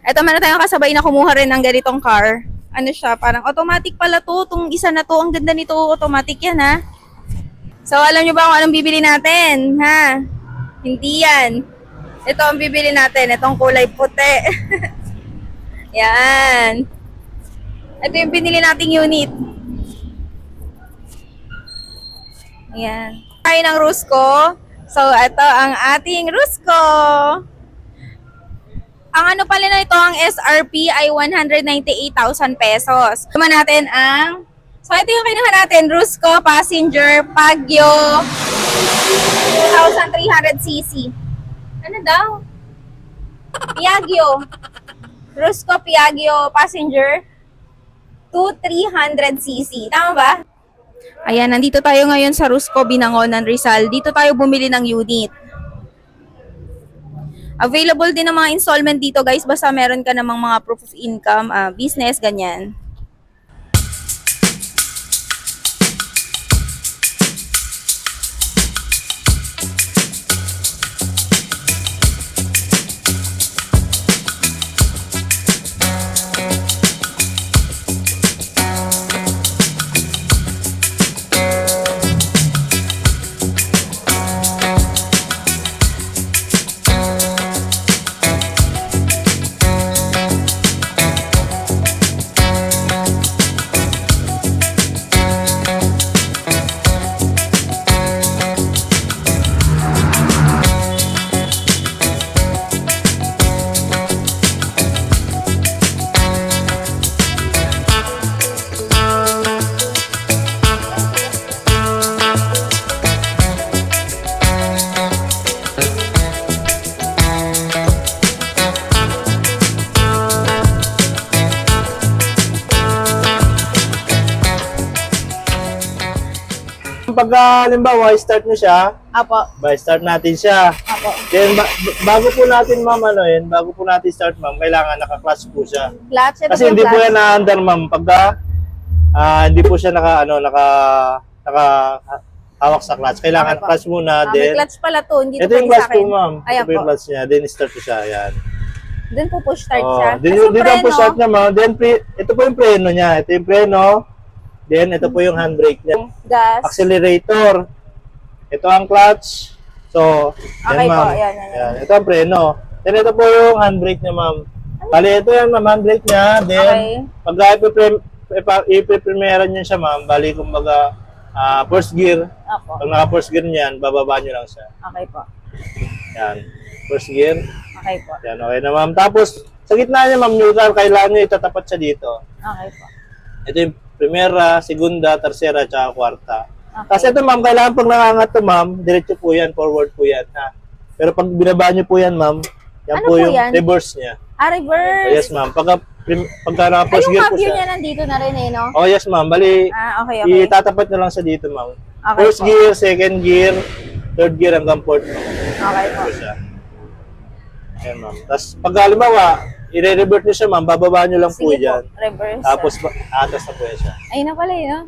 Ito meron tayong kasabay na kumuha rin ng ganitong car. Ano siya, parang automatic pala to. Itong isa na to, ang ganda nito, automatic yan ha. So alam nyo ba kung anong bibili natin? Ha? Hindi yan. Ito ang bibili natin, itong kulay puti. Yan. Ito yung binili nating unit. Yan. Tayo ng Rusco. So ito ang ating Rusco. Ang ano pala na ito, ang SRP ay 198,000 pesos. Naman natin ang, so ito yung kinuha natin, Rusco Passenger Pagyo 2,300cc. Ano daw? Piaggio. Rusco Piaggio Passenger 2,300cc. Tama ba? Ayan, nandito tayo ngayon sa Rusco, Binangonan, Rizal. Dito tayo bumili ng unit. Available din ng mga installment dito guys, basta meron ka namang mga proof of income, business, ganyan. Pagka, halimbawa, start nyo siya, Apo. start natin siya. Apo. Then, bago po natin, ma'am, bago po natin start, ma'am, kailangan naka-clutch po siya. Clutch. Ito Kasi yung hindi po clutch. yan na-under, ma'am, pagka hindi po siya hawak sa clutch. Kailangan Okay po. clutch muna, May then, clutch pala to. Hindi ito to yung pwede clutch sa po, akin. ma'am. Ayan Ito po yung po. clutch niya, then start ko siya, yan. Doon po push start Oh, siya. dito Tapos ang push start niya, ma'am. Then, ito po yung preno niya. Ito yung preno. Then, ito po yung handbrake niya. gas. Accelerator. Ito ang clutch. So, Okay yan, ma'am. po, yan. Ito ang preno. Then, ito po yung handbrake niya, ma'am. Bali, ito yan, ma'am, handbrake niya. Then, Okay. pag ipiprimeran niyo siya, ma'am, bali, kumbaga, first gear. Apo. Pag naka-first gear niyan, bababa niyo lang siya. Okay po. Yan. First gear. Okay po. Yan, okay na, ma'am. Tapos, sa gitna niya, ma'am, neutral, kailangan niyo itatapat siya dito. Okay po. Ito yung primera, segunda, tercera, tsaka kwarta. Okay. Kasi ito, ma'am, kailangan pag nangangat to, ma'am, diretso po yan, forward po yan, ha. Pero pag binaba niyo po yan, ma'am, yan Ano po po yung yan? reverse niya. Reverse. Yes, ma'am. Pagka Ay, naka-first yung gear po cambio siya. niya nandito na rin eh, no? Oh, yes, ma'am. Bali, Okay. itatapat nyo lang siya dito, ma'am. Okay First po. gear, second gear, third gear hanggang fourth, ma'am. Okay po. Ito siya. Ayan, ma'am. Tapos, pag halimbawa, i-revert nyo siya, ma'am, bababa nyo lang po Sige yan. po. Reverse. Tapos, atas na po yan siya. Ayun na pala yun, no?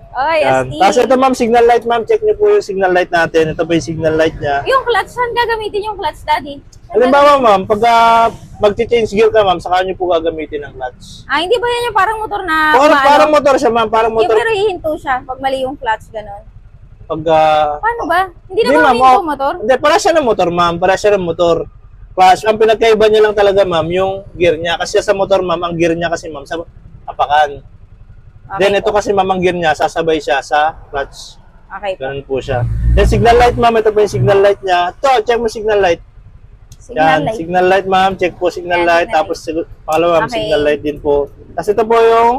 Okay, Yan. ST. Tapos ito, ma'am, signal light, ma'am. Check nyo po yung signal light natin. Ito po yung signal light niya. Yung clutch, saan gagamitin yung clutch, daddy? Halimbawa, ma'am, pagka mag-change gear ka, ma'am, saka nyo po gagamitin ang clutch. Hindi ba yan yung parang motor na Parang motor siya, ma'am. Parang Yung motor. pero hihinto siya pag mali yung clutch, gano'n. Pagka... Paano ba? Hindi Hindi, naman ma'am, hihinto oh. motor? Hindi, para siya ng motor, ma'am. Para siya ng motor. Plus, ang pinagkaiba niya lang talaga, ma'am, yung gear niya. Kasi sa motor, ma'am, ang gear niya kasi, ma'am, sa apakan. Okay Then, ito po. kasi, ma'am, ang gear niya, sasabay siya sa clutch. Okay po. Ganun po siya. Then, signal light, ma'am. Ito po yung signal light niya. Ito, check mo signal light. Signal light. Signal light, ma'am. Check po signal Yan, light. signal Tapos, pangalawa, ma'am, Okay. signal light din po. Kasi ito po yung,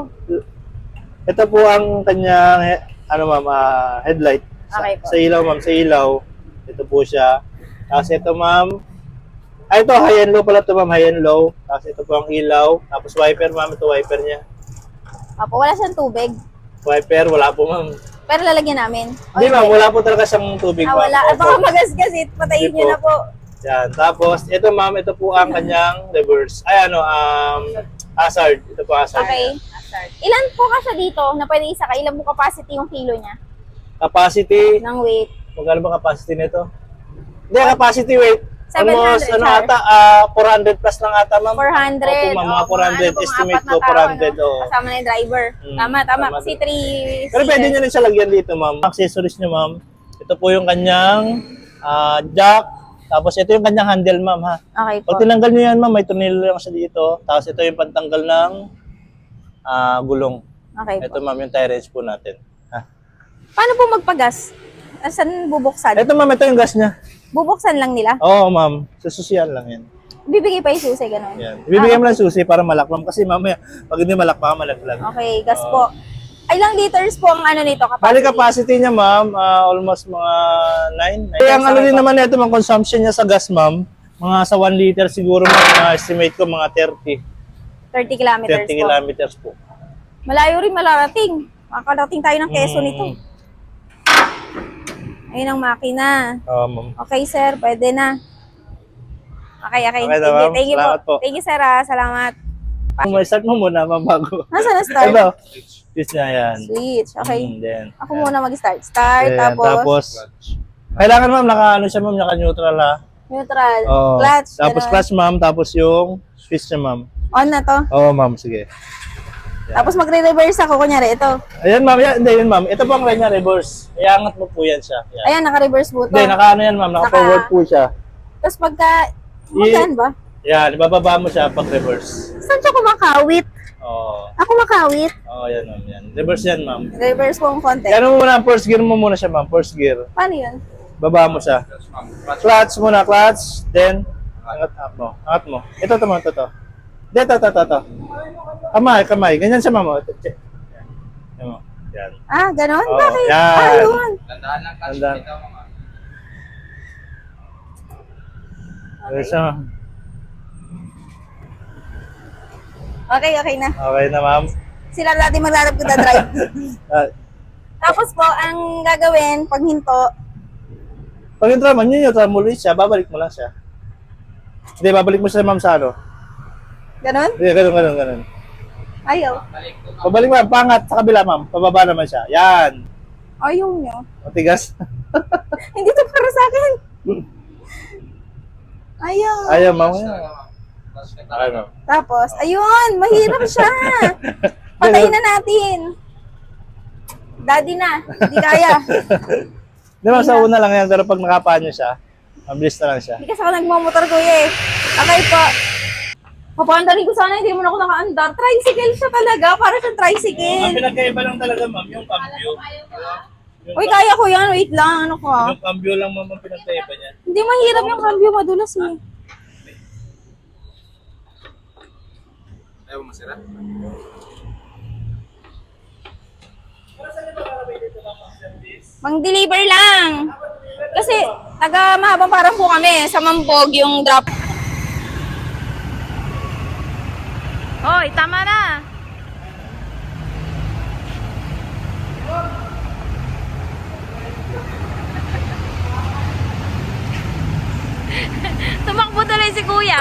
ito po ang kanyang, ma'am, headlight. Okay po. Sa ilaw, ma'am, sa ilaw. Ito po siya. Tapos ito, ma'am. Ito, high and low pala ito, ma'am, high and low. Tapos ito po ang ilaw. Tapos wiper, ma'am. Ito wiper niya. Opo, wala siyang tubig. Wiper, wala po, ma'am. Pero lalagyan namin. Hindi, ma'am, wala po talaga siyang tubig, ma'am. Wala. Opo. Baka magasgasit. Patayin Hindi nyo po. na po. Yan. Tapos, ito, ma'am, ito po ang kanyang reverse. Hazard. Ito po hazard. Okay. Ilan po kasya dito na pwede isakay? Ilan po capacity yung kilo niya? Capacity. Ng weight? Magkano ba capacity nito? Hindi, capacity weight. Almost, 700, ano char. ata, 400 plus lang ata, ma'am. 400. Opo, ma'am, mga 400. Estimate ko, 400, oo. Kasama na yung driver. Tama. tama. Kasi 3 Pero pwede nyo rin siya lagyan dito, ma'am. Accessories nyo, ma'am. Ito po yung kanyang jack. Tapos ito yung kanyang handle, ma'am, ha. Okay po. Pag tinanggal nyo yan, ma'am, may tornilyo lang siya dito. Tapos ito yung pantanggal ng gulong. Okay po. Ito, ma'am, yung tie wrench po natin. Ha? Paano po magpagas? Saan bubuksan? Ito, ma'am, ito yung gas niya. Bubuksan lang nila? Oo, ma'am. Sususiyan lang yan. Bibigay pa yung susi, gano'n? Yan. Ibibigay mo lang susi para malak, ma'am. Kasi mamaya, pag hindi malak, baka malaglag. Okay, gas po. Ilang liters po ang ano nito? Bali capacity niya, ma'am, almost mga 9. Kaya ang ano din naman nito, mga consumption niya sa gas, ma'am, mga sa 1 liter siguro, estimate ko mga 30. 30 kilometers 30 po. kilometers po. Malayo rin malarating. Makakarating tayo ng Quezon nito. Ayun ang makina. Oo, ma'am. Okay, sir. Pwede na. Okay. Okay na, Thank you. ma'am. Thank you Salamat po. po. Thank you, sir. Salamat. Start mo muna, ma'am, bago. Nasaan na start? Ito. Switch na yan. Switch. Okay. Then, Ako muna mag-start. Start, then, tapos kailangan, ma'am, naka-ano siya, ma'am, naka-neutral, ha. neutral. Oo. Clutch. Tapos ganun. clutch, ma'am, tapos yung switch niya, ma'am. On na to. Oo, ma'am, sige. Tapos magre-reverse ako. Kunyari, ito. Ayan, ma'am. Yan, hindi, yun, ma'am. Ito po ang kanya reverse. Iangat mo po yan siya. Yan. Ayan, naka-reverse po to. Hindi, naka-ano yan, ma'am. Naka-forward po siya. Tapos pagka, magkaan ba? Yan, ibababa mo siya pag reverse. Saan siya kumakawit? Oo. Ako makawit. Oo, yan, ma'am. Yan. Reverse yan, ma'am. Reverse po ang konti. Yan mo muna, first gear mo muna siya, ma'am. First gear. Paano yun? Baba mo siya. Clutch muna, clutch. Then, angat up mo. Angat mo. Ito, ma'am. Ito. Ito. Kamay. Ganyan siya, ma'am. Ito. Yan mo. Yan. Ah, ganon? Oo, Bakit? yan. Ah, yun. Tandaan lang kasi Tandaan. ito mga. Ganyan siya, ma'am. Okay na. Okay na, ma'am. Sila natin maglalap ko na drive. Ah, Tapos po, ang gagawin, pag hinto, Pag yung traman, yun yung traman ulit siya, babalik mo lang siya. Hindi, babalik mo siya, ma'am, sa ano. ganon? Hindi, ganun. Ayaw. Babalik mo, pangat sa kabila, ma'am. Pababa naman siya. Yan. Ayaw nyo. Matigas. Hindi to para sa akin. Ayaw. Ayaw, ma'am. Okay, ma'am. Tapos, ayun, mahirap siya. Patayin na natin. Daddy na, hindi kaya. Hindi, ma'am, sa una lang yan, pero pag nakapaan niyo siya, mabilis na lang siya. Hindi kasi ako nagmamotor ko eh. Okay po. Papaandarin ko sana, hindi mo na ako nakaandar. Tricycle siya talaga, para siyang Ang tricycle. pinagkaiba lang talaga, ma'am, yung cambio. Uy, kaya ko yan. Wait lang, ano ko ah. Yung cambio lang, ma'am, ang pinagkaiba niya. Hindi mahirap yung cambio, madulas eh. Ayaw mo masira? Mang-deliver lang. Kasi, taga-mahabang parang po kami. Sa Mambog, yung drop. Hoy, tama na. Tumakbo tuloy si kuya.